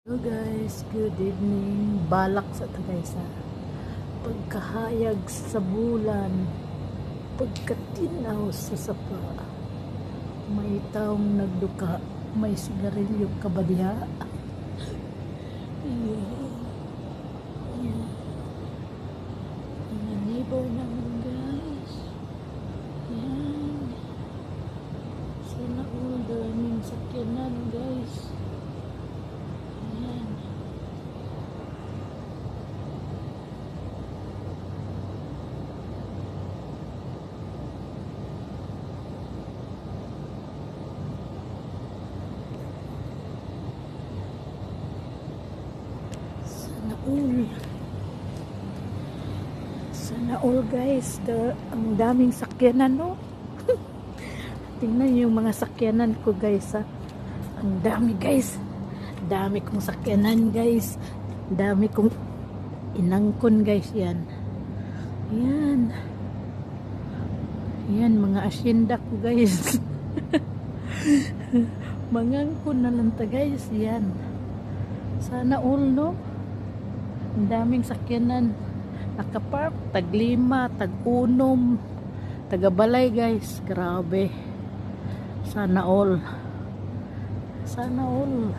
Hello guys, good evening. Balak sa Tagaysa. Pagkahayag sa bulan, pagkatinaw sa sapa, may taong nagduka, may sigarilyo kabadiha. Mga neighbor naman guys. Yan. Sana all daming sakyanan guys. Ayan. Sana all guys, ang daming sakyanan no. Tingnan yung mga sakyanan ko guys ha. Ang dami guys. Dami kong sakyanan guys. Dami kong inangkon guys yan. Yan. Yan mga asyenda ko guys. Mangangkon na lang ta guys. Yan. Sana all no. Ang daming sakyanan. Nakapark. Tag-5, tag-6, taga-balay guys. Grabe. Sana all. Sana all.